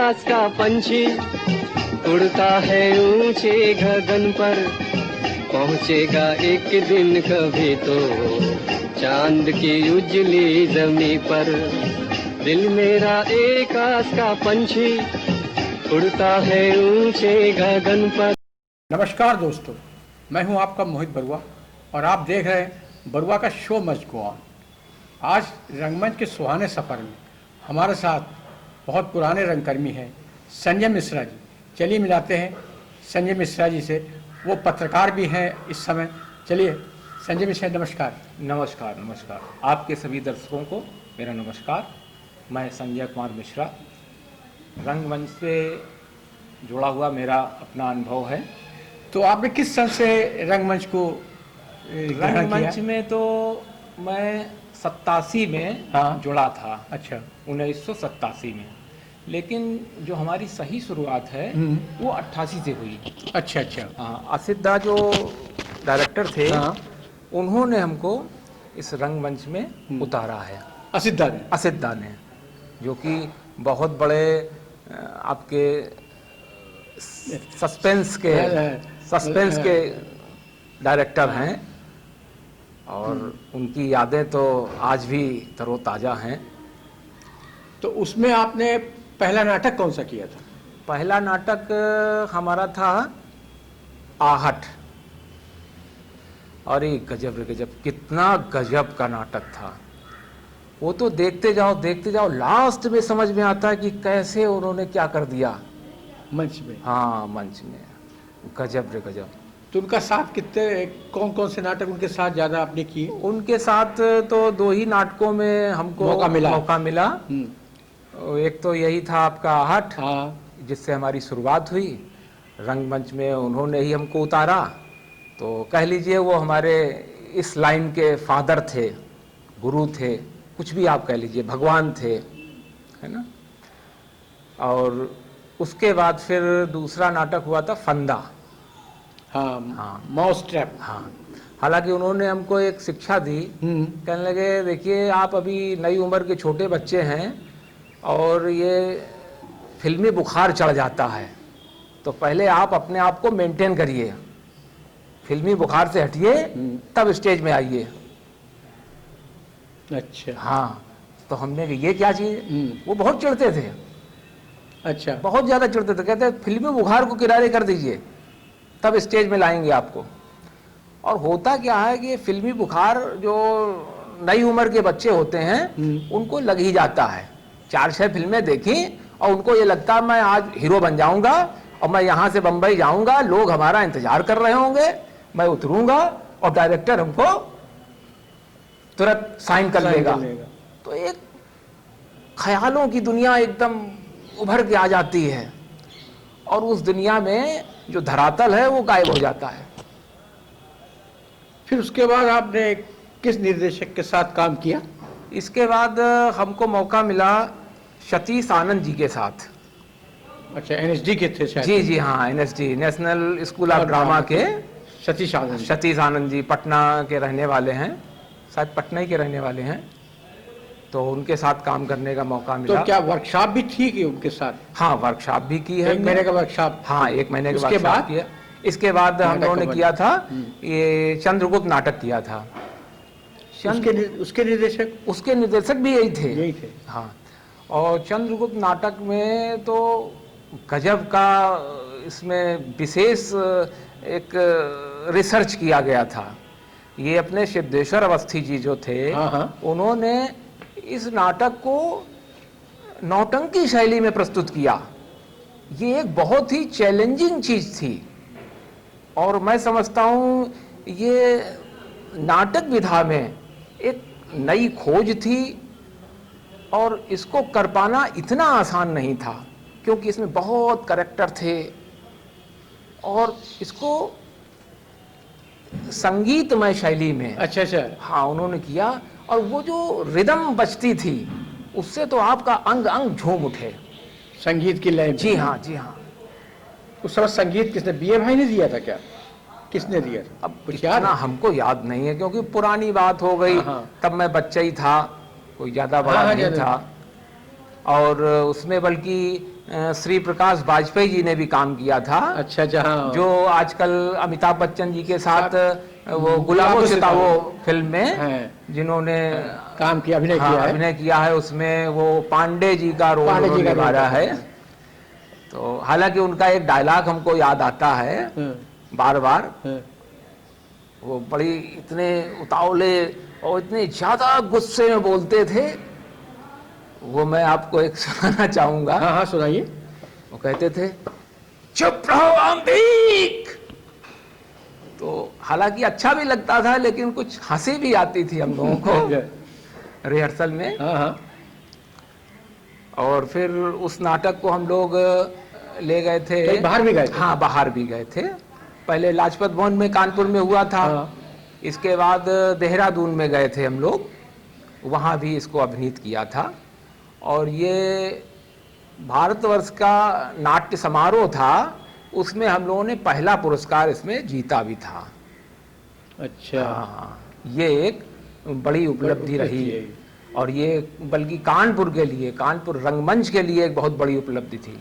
आकाश का पंछी उड़ता है ऊंचे गगन पर, पहुंचेगा एक दिन कभी तो चांद की उजली जमी पर। दिल मेरा एक आकाश का पंछी उड़ता है ऊंचे गगन पर। नमस्कार दोस्तों, मैं हूं आपका मोहित बरुआ और आप देख रहे हैं बरुआ का शो मस्ट गो ऑन। आज रंगमंच के सुहाने सफ़र में हमारे साथ बहुत पुराने रंगकर्मी हैं संजय मिश्रा जी। चलिए मिलाते हैं संजय मिश्रा जी से, वो पत्रकार भी हैं इस समय। चलिए संजय मिश्रा, नमस्कार। नमस्कार नमस्कार, आपके सभी दर्शकों को मेरा नमस्कार। मैं संजय कुमार मिश्रा, रंगमंच से जुड़ा हुआ मेरा अपना अनुभव है। तो आपने किस सन से रंगमंच को रंगमंच में तो मैं 87 में जुड़ा था। अच्छा, 1987 में, लेकिन जो हमारी सही शुरुआत है वो 88 से हुई। अच्छा अच्छा। हाँ, असिद्धा जो डायरेक्टर थे उन्होंने हमको इस रंगमंच में उतारा है। असिद्धा ने जो कि बहुत बड़े आपके सस्पेंस के डायरेक्टर हैं और उनकी यादें तो आज भी तरोताज़ा हैं। तो उसमें आपने पहला नाटक कौन सा किया था? पहला नाटक हमारा था आहट। अरे गजब रे गजब, कितना गजब का नाटक था वो। तो देखते जाओ, लास्ट में समझ में आता है कि कैसे उन्होंने क्या कर दिया मंच में। हाँ, मंच में गजब रे गजब। तो उनका साथ कितने, कौन कौन से नाटक उनके साथ ज़्यादा आपने किए? उनके साथ तो 2 ही नाटकों में हमको मौका मिला। एक तो यही था आपका आहट, जिससे हमारी शुरुआत हुई। रंगमंच में उन्होंने ही हमको उतारा, तो कह लीजिए वो हमारे इस लाइन के फादर थे, गुरु थे, कुछ भी आप कह लीजिए, भगवान थे, है ना। और उसके बाद फिर दूसरा नाटक हुआ था फंदा। हाँ, माउस ट्रैप। हाँ, हालांकि उन्होंने हमको एक शिक्षा दी। कहने लगे देखिए, आप अभी नई उम्र के छोटे बच्चे हैं और ये फिल्मी बुखार चढ़ जाता है, तो पहले आप अपने आप को मेंटेन करिए, फिल्मी बुखार से हटिए, तब स्टेज में आइए। अच्छा। हाँ, तो हमने ये क्या चीज़, वो बहुत चिढ़ते थे। अच्छा, बहुत ज़्यादा चिढ़ते थे, कहते फिल्मी बुखार को किनारे कर दीजिए, तब स्टेज में लाएंगे आपको। और होता क्या है कि फिल्मी बुखार जो नई उम्र के बच्चे होते हैं उनको लग ही जाता है। 4-6 फिल्में देखी और उनको ये लगता है मैं आज हीरो बन जाऊंगा और मैं यहाँ से बम्बई जाऊंगा, लोग हमारा इंतजार कर रहे होंगे, मैं उतरूंगा और डायरेक्टर हमको तुरंत साइन कर लेगा। तो एक ख्यालों की दुनिया एकदम उभर के आ जाती है और उस दुनिया में जो धरातल है वो गायब हो जाता है। फिर उसके बाद आपने किस निर्देशक के साथ काम किया? इसके बाद हमको मौका मिला सतीश आनंद जी के साथ। अच्छा, एनएसडी के थे शायद? जी हाँ, NSD, national school of drama के सतीश आनंद जी पटना के रहने वाले हैं, शायद पटना ही के रहने वाले हैं। तो उनके साथ काम करने का मौका मिला। तो क्या वर्कशॉप भी थी कि उनके साथ? हाँ, वर्कशॉप भी की है। 1 महीने का वर्कशॉप? हाँ, 1 महीने का वर्कशॉप किया। इसके बाद हम लोगों ने किया था ये चंद्रगुप्त नाटक किया था। उसके निर्देशक भी यही थे। हाँ, और चंद्रगुप्त नाटक में तो गजब का इसमें विशेष एक रिसर्च किया गया था। ये अपने सिद्धेश्वर अवस्थी जी जो थे, उन्होंने इस नाटक को नौटंकी शैली में प्रस्तुत किया। ये एक बहुत ही चैलेंजिंग चीज थी और मैं समझता हूँ ये नाटक विधा में एक नई खोज थी और इसको कर पाना इतना आसान नहीं था, क्योंकि इसमें बहुत कैरेक्टर थे और इसको संगीतमय शैली में अच्छा हाँ उन्होंने किया। और वो जो रिदम बजती थी उससे तो आपका अंग अंग झूम उठे, संगीत की लय। जी हाँ। उस समय संगीत किसने, बीए भाई ने दिया था क्या? किसने दिया? अब कुछ याद हमको याद नहीं है क्योंकि पुरानी बात हो गई। तब मैं बच्चा ही था, कोई ज़्यादा बड़ा नहीं था। और उसमें बल्कि श्री प्रकाश वाजपेयी जी ने भी काम किया था। अच्छा, जहाँ जो आजकल अमिताभ बच्चन जी के साथ वो गुलाबो सितारो फिल्म में जिन्होंने काम किया, अभिनय हाँ, किया है। अभिनय किया है, उसमें वो पांडे जी का रोल उन्होंने निभाया है। तो हालांकि उनका एक डायलॉग हमको याद आता है बार बार, वो बड़ी इतने उतावले और इतने ज्यादा गुस्से में बोलते थे, वो मैं आपको एक सुनाना चाहूंगा। हाँ हाँ, सुनाइए। वो कहते थे, चुप रहो अम्बिक। तो हालांकि अच्छा भी लगता था, लेकिन कुछ हंसी भी आती थी हम लोगों को रिहर्सल में। हाँ हाँ। और फिर उस नाटक को हम लोग ले गए थे, बाहर भी गए थे? हाँ, बाहर भी गए थे। पहले लाजपत भवन में कानपुर में हुआ था। हाँ। इसके बाद देहरादून में गए थे हम लोग, वहाँ भी इसको अभिनीत किया था। और ये भारतवर्ष का नाट्य समारोह था, उसमें हम लोगों ने पहला पुरस्कार इसमें जीता भी था। अच्छा। हाँ, ये एक बड़ी उपलब्धि रही। और ये बल्कि कानपुर के लिए, कानपुर रंगमंच के लिए एक बहुत बड़ी उपलब्धि थी।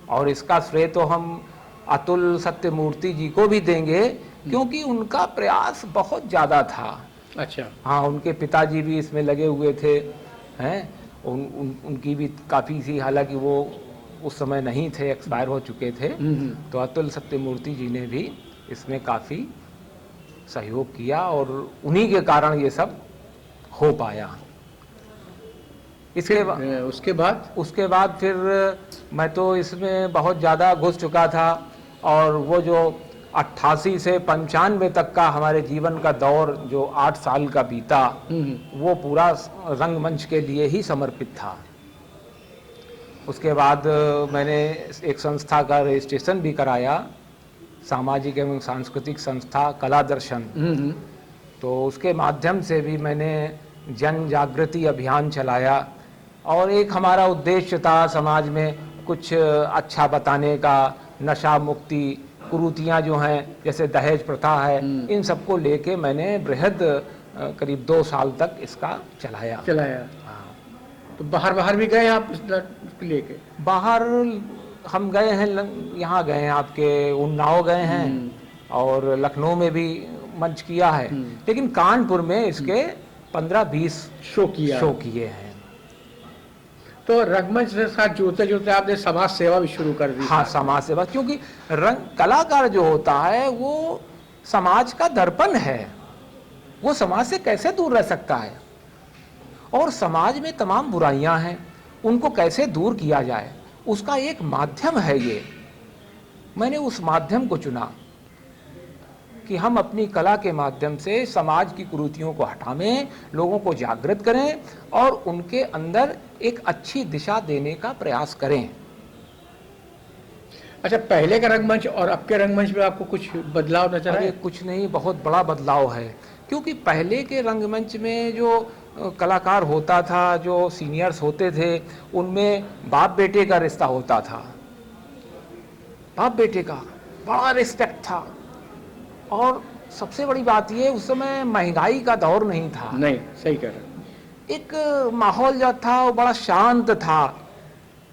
और इसका श्रेय तो हम अतुल सत्यमूर्ति जी को भी देंगे, क्योंकि उनका प्रयास बहुत ज़्यादा था। अच्छा। हाँ, उनके पिताजी भी इसमें लगे हुए थे, हैं। उनकी भी काफ़ी सी, हालांकि वो उस समय नहीं थे, एक्सपायर हो चुके थे। तो अतुल सत्यमूर्ति जी ने भी इसमें काफ़ी सहयोग किया और उन्हीं के कारण ये सब हो पाया। उसके बाद फिर मैं तो इसमें बहुत ज़्यादा घुस चुका था। और वो जो 88 से 95 तक का हमारे जीवन का दौर जो 8 साल का बीता, वो पूरा रंगमंच के लिए ही समर्पित था। उसके बाद मैंने एक संस्था का रजिस्ट्रेशन भी कराया, सामाजिक एवं सांस्कृतिक संस्था कला दर्शन। तो उसके माध्यम से भी मैंने जन जागृति अभियान चलाया। और एक हमारा उद्देश्य था समाज में कुछ अच्छा बताने का, नशा मुक्ति, कुरीतियाँ जो हैं जैसे दहेज प्रथा है, इन सबको लेके मैंने बृहद करीब 2 साल तक इसका चलाया। हाँ। तो बाहर भी गए आप लेके? बाहर हम गए हैं, यहाँ गए हैं, आपके उन्नाव गए हैं, और लखनऊ में भी मंच किया है। लेकिन कानपुर में इसके 15-20 शो किए हैं। तो रंगमंच के साथ जुड़ते जुड़ते आपने समाज सेवा भी शुरू कर दी? हाँ, समाज सेवा, क्योंकि कलाकार जो होता है वो समाज का दर्पण है। वो समाज से कैसे दूर रह सकता है, और समाज में तमाम बुराइयां हैं, उनको कैसे दूर किया जाए, उसका एक माध्यम है ये। मैंने उस माध्यम को चुना कि हम अपनी कला के माध्यम से समाज की कुरीतियों को हटावें, लोगों को जागृत करें और उनके अंदर एक अच्छी दिशा देने का प्रयास करें। अच्छा, पहले का रंगमंच और अब के रंगमंच में आपको कुछ बदलाव नजर आया? कुछ नहीं, बहुत बड़ा बदलाव है। क्योंकि पहले के रंगमंच में जो कलाकार होता था, जो सीनियर्स होते थे, उनमें बाप बेटे का रिश्ता होता था। बाप बेटे का बड़ा रिस्पेक्ट था। और सबसे बड़ी बात ये, उस समय महंगाई का दौर नहीं था। नहीं, सही कह रहे हैं। एक माहौल जो था वो बड़ा शांत था,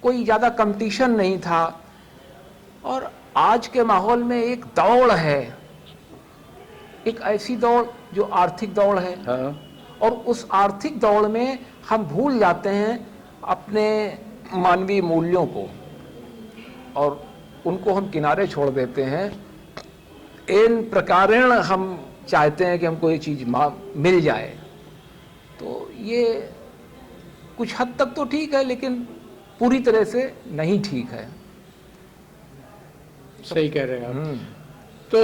कोई ज़्यादा कंपटीशन नहीं था। और आज के माहौल में एक दौड़ है, एक ऐसी दौड़ जो आर्थिक दौड़ है। हाँ। और उस आर्थिक दौड़ में हम भूल जाते हैं अपने मानवीय मूल्यों को, और उनको हम किनारे छोड़ देते हैं। इन प्रकारेण हम चाहते हैं कि हमको ये चीज़ मिल जाए। तो ये कुछ हद तक तो ठीक है, लेकिन पूरी तरह से नहीं ठीक है। सही कह रहे हैं आप। तो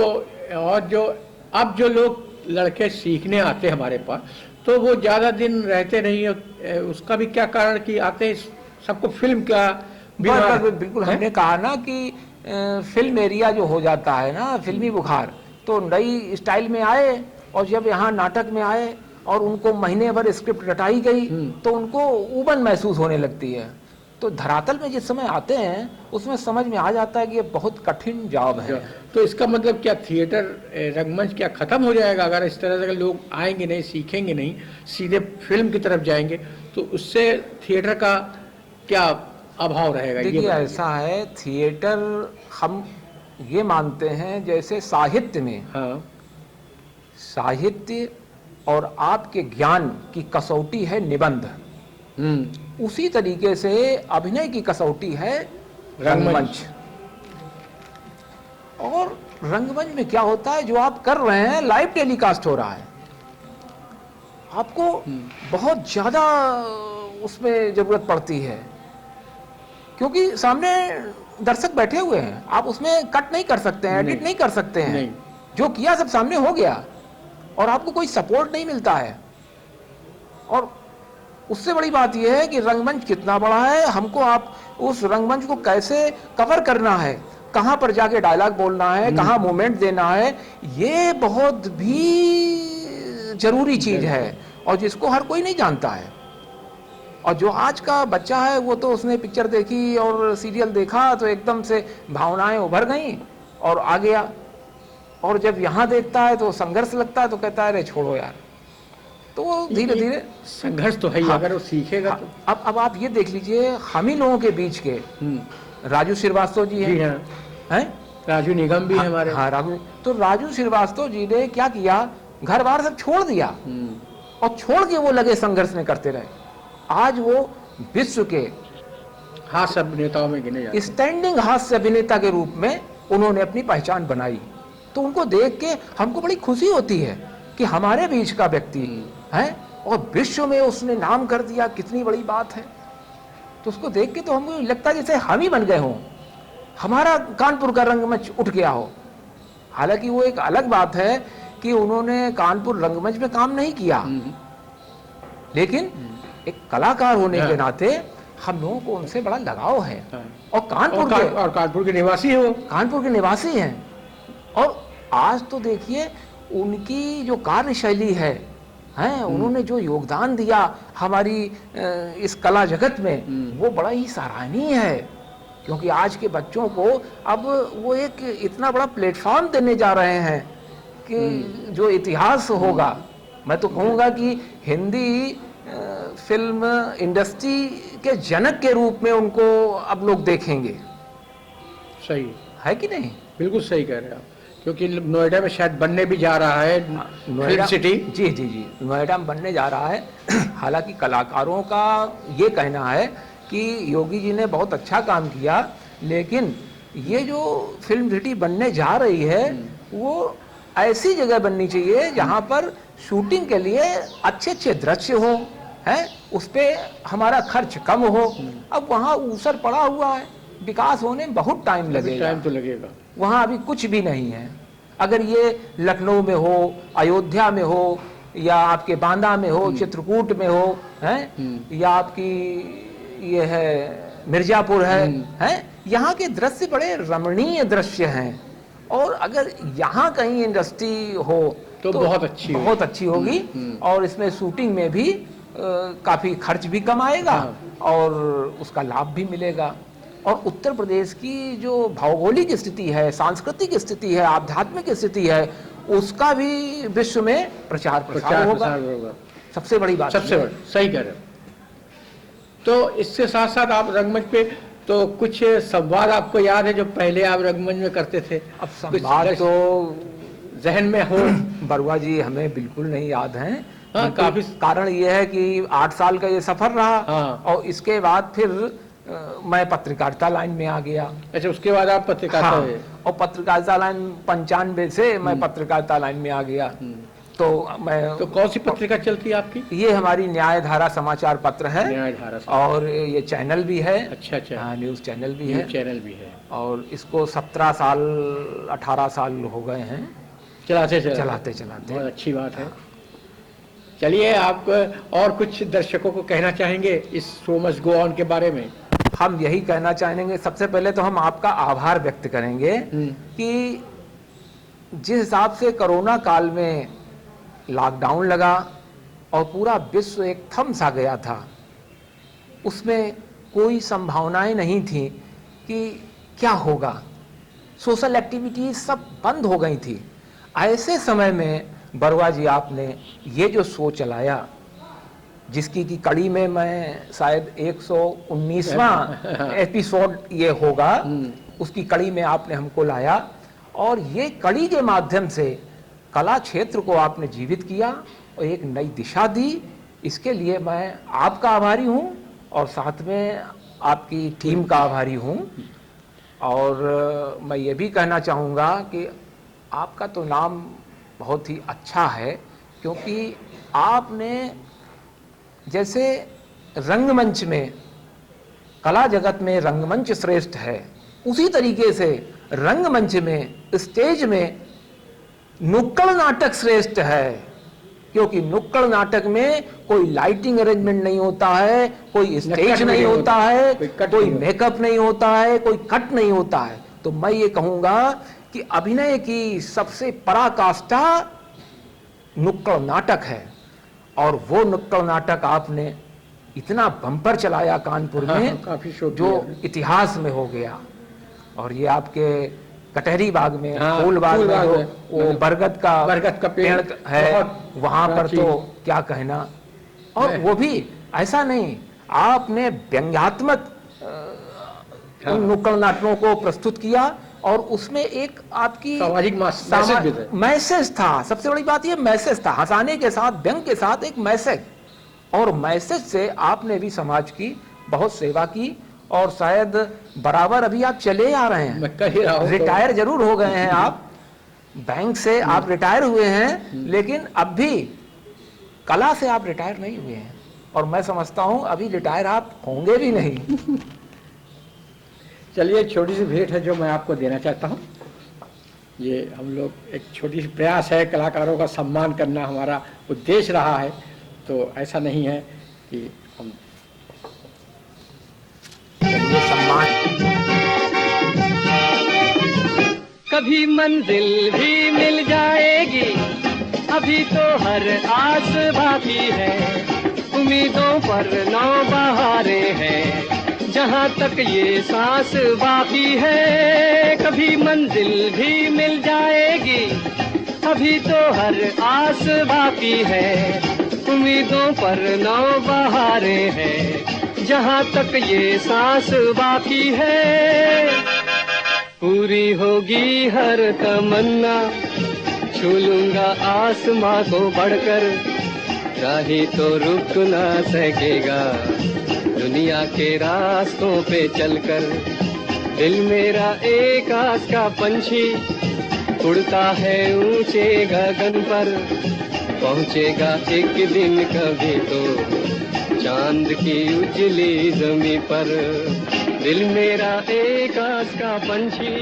और अब जो लोग लड़के सीखने आते हैं हमारे पास, तो वो ज़्यादा दिन रहते नहीं है। उसका भी क्या कारण कि आते हैं सबको फिल्म का बिल्कुल हमने कहा ना कि फिल्म एरिया जो हो जाता है ना, फिल्मी बुखार, तो नई स्टाइल में आए और जब यहाँ नाटक में आए और उनको महीने भर स्क्रिप्ट रटाई गई तो उनको ऊबन महसूस होने लगती है। तो धरातल में जिस समय आते हैं उसमें समझ में आ जाता है कि ये बहुत कठिन जॉब है। तो इसका मतलब क्या थिएटर रंगमंच क्या खत्म हो जाएगा अगर इस तरह से लोग आएंगे नहीं, सीखेंगे नहीं, सीधे फिल्म की तरफ जाएंगे? तो उससे थिएटर का क्या अभाव रहेगा। ये देखिए बताइए। ऐसा है, थिएटर हम ये मानते हैं जैसे साहित्य में, हाँ। साहित्य और आपके ज्ञान की कसौटी है निबंध, उसी तरीके से अभिनय की कसौटी है रंगमंच। और रंगमंच में क्या होता है, जो आप कर रहे हैं लाइव टेलीकास्ट हो रहा है, आपको बहुत ज्यादा उसमें जरूरत पड़ती है, क्योंकि सामने दर्शक बैठे हुए हैं, आप उसमें कट नहीं कर सकते हैं, एडिट नहीं कर सकते हैं, नहीं। जो किया सब सामने हो गया, और आपको कोई सपोर्ट नहीं मिलता है। और उससे बड़ी बात यह है कि रंगमंच कितना बड़ा है, हमको आप उस रंगमंच को कैसे कवर करना है, कहां पर जाके डायलॉग बोलना है, कहां मूवमेंट देना है, ये बहुत भी जरूरी चीज है, और जिसको हर कोई नहीं जानता है। और जो आज का बच्चा है वो तो उसने पिक्चर देखी और सीरियल देखा तो एकदम से भावनाएं उभर गई और आ गया, और जब यहाँ देखता है तो संघर्ष लगता है तो कहता है अरे छोड़ो यार। तो वो धीरे धीरे संघर्ष तो है ही, अगर वो सीखेगा तो। अब आप ये देख लीजिए, हम ही लोगों के बीच के राजू श्रीवास्तव जी जी हैं, हाँ, हैं? राजू निगम भी है हमारे। हाँ राजू, तो राजू श्रीवास्तव जी ने क्या किया, घर बार सब छोड़ दिया और छोड़ के वो लगे संघर्ष में करते रहे। आज वो विश्व के हास्य अभिनेताओं में गिने जाते हैं। स्टैंडिंग हास्य अभिनेता के रूप में उन्होंने अपनी पहचान बनाई। तो उनको देख के हमको बड़ी खुशी होती है कि हमारे बीच का व्यक्ति है और विश्व में उसने नाम कर दिया, कितनी बड़ी बात है। तो उसको देख के तो हमको लगता है जैसे हम ही बन गए हों, हमारा कानपुर का रंगमंच उठ गया हो। हालांकि वो एक अलग बात है कि उन्होंने कानपुर रंगमंच में काम नहीं किया, लेकिन एक कलाकार होने के नाते हम लोगों को उनसे बड़ा लगाव है। और कानपुर के निवासी है वो, कानपुर के निवासी हैं। और आज तो देखिए उनकी जो कार्यशैली है, उन्होंने जो योगदान दिया हमारी इस कला जगत में, वो बड़ा ही सराहनीय है। क्योंकि आज के बच्चों को अब वो एक इतना बड़ा प्लेटफॉर्म देने जा रहे हैं कि जो इतिहास होगा, मैं तो कहूँगा कि हिंदी फिल्म इंडस्ट्री के जनक के रूप में उनको अब लोग देखेंगे। सही है कि नहीं? बिल्कुल सही कह रहे हैं आप, क्योंकि नोएडा में शायद बनने भी जा रहा है फिल्म सिटी। जी जी जी, नोएडा में बनने जा रहा है। हालांकि कलाकारों का ये कहना है कि योगी जी ने बहुत अच्छा काम किया, लेकिन ये जो फिल्म सिटी बनने जा रही है वो ऐसी जगह बननी चाहिए जहां पर शूटिंग के लिए अच्छे अच्छे दृश्य हो, है उस पे हमारा खर्च कम हो। अब वहाँ ऊसर पड़ा हुआ है, विकास होने में बहुत टाइम लगेगा। टाइम तो लगेगा, वहाँ अभी कुछ भी नहीं है। अगर ये लखनऊ में हो, अयोध्या में हो, या आपके बांदा में हो, चित्रकूट में हो, हैं, या आपकी ये है मिर्जापुर है, यहाँ के दृश्य बड़े रमणीय दृश्य हैं। और अगर यहाँ कहीं इंडस्ट्री हो तो बहुत अच्छी होगी, और इसमें शूटिंग में भी काफी खर्च भी कम आएगा और उसका लाभ भी मिलेगा। और उत्तर प्रदेश की जो भौगोलिक स्थिति है, सांस्कृतिक स्थिति है, आध्यात्मिक स्थिति है, उसका भी विश्व में प्रचार प्रसार होगा। सबसे बड़ी बात, सबसे बड़ी, सही कह रहे हो। तो इसके साथ साथ आप रंगमंच पे तो कुछ संवाद आपको याद है जो पहले आप रंगमंच में करते थे? अब संवाद तो जहन में हो? बरुआ जी हमें बिल्कुल नहीं याद है। काफी कारण ये है कि 8 साल का ये सफर रहा, और इसके बाद फिर मैं पत्रकारिता लाइन में आ गया। अच्छा, उसके बाद आप पत्रकारिता हुए? और पत्रकारिता लाइन 95 से मैं पत्रकारिता लाइन में आ गया। तो मैं, तो कौन सी पत्रिका चलती है आपकी? ये हमारी न्यायधारा समाचार पत्र है, न्यायधारा, और ये चैनल भी है। अच्छा अच्छा, हाँ, न्यूज चैनल भी है। और इसको 17 साल 18 साल हो गए हैं चलाते। बहुत अच्छी बात है। चलिए, आप और कुछ दर्शकों को कहना चाहेंगे इस शो मस्ट गो ऑन के बारे में? हम यही कहना चाहेंगे, सबसे पहले तो हम आपका आभार व्यक्त करेंगे कि जिस हिसाब से कोरोना काल में लॉकडाउन लगा और पूरा विश्व एक थम सा गया था, उसमें कोई संभावनाएं नहीं थी कि क्या होगा, सोशल एक्टिविटीज सब बंद हो गई थी। ऐसे समय में बरुआ जी आपने ये जो शो चलाया, जिसकी की कड़ी में मैं शायद 119वां एपिसोड ये होगा, उसकी कड़ी में आपने हमको लाया और ये कड़ी के माध्यम से कला क्षेत्र को आपने जीवित किया और एक नई दिशा दी। इसके लिए मैं आपका आभारी हूँ और साथ में आपकी टीम का आभारी हूँ। और मैं ये भी कहना चाहूँगा कि आपका तो नाम बहुत ही अच्छा है, क्योंकि आपने जैसे रंगमंच में, कला जगत में रंगमंच श्रेष्ठ है, उसी तरीके से रंगमंच में, स्टेज में नुक्कड़ नाटक श्रेष्ठ है। क्योंकि नुक्कड़ नाटक में कोई लाइटिंग अरेंजमेंट नहीं होता है, कोई स्टेज नहीं होता है, कोई मेकअप नहीं होता है, कोई कट नहीं होता है। तो मैं ये कहूँगा कि अभिनय की सबसे पराकाष्ठा नुक्कड़ नाटक है और वो नुक्कड़ नाटक आपने इतना बम्पर चलाया कानपुर में, काफी जो इतिहास में हो गया। और ये आपके कटहरी बाग में, फूल बाग में वो बरगद का पेड़ है, वहां पर तो क्या कहना। और वो भी ऐसा नहीं, आपने व्यंग्यात्मक नुक्कड़ नाटकों को प्रस्तुत किया और उसमें एक आपकी सामाजिक मैसेज था। सबसे बड़ी बात ये मैसेज था, हंसाने के साथ, व्यंग के साथ एक मैसेज। और मैसेज से आपने भी समाज की बहुत सेवा की और शायद बराबर अभी आप चले आ रहे हैं। मैं कह ही रहा हूं, रिटायर जरूर हो गए हैं आप, बैंक से आप रिटायर हुए हैं, लेकिन अब भी कला से आप रिटायर नहीं हुए हैं और मैं समझता हूं अभी रिटायर आप होंगे भी नहीं। चलिए, छोटी सी भेंट है जो मैं आपको देना चाहता हूं। ये हम लोग एक छोटी सी प्रयास है, कलाकारों का सम्मान करना हमारा उद्देश्य रहा है, तो ऐसा नहीं है कि हम सम्मान। कभी मंजिल भी मिल जाएगी, अभी तो हर आस बाकी है, उम्मीदों पर नौ बहारे हैं, जहाँ तक ये सांस बाकी है। कभी मंजिल भी मिल जाएगी, अभी तो हर आस बाकी है, उम्मीदों पर नौ बहारे हैं, जहाँ तक ये सांस बाकी है। पूरी होगी हर तमन्ना, छू लूंगा आसमां को बढ़कर, राही तो रुक ना सकेगा दुनिया के रास्तों पे चलकर। दिल मेरा एक आस का पंछी उड़ता है ऊंचे गगन पर, पहुंचेगा एक दिन कभी तो चांद की उजली ज़मीं पर। दिल मेरा एक आस का पंछी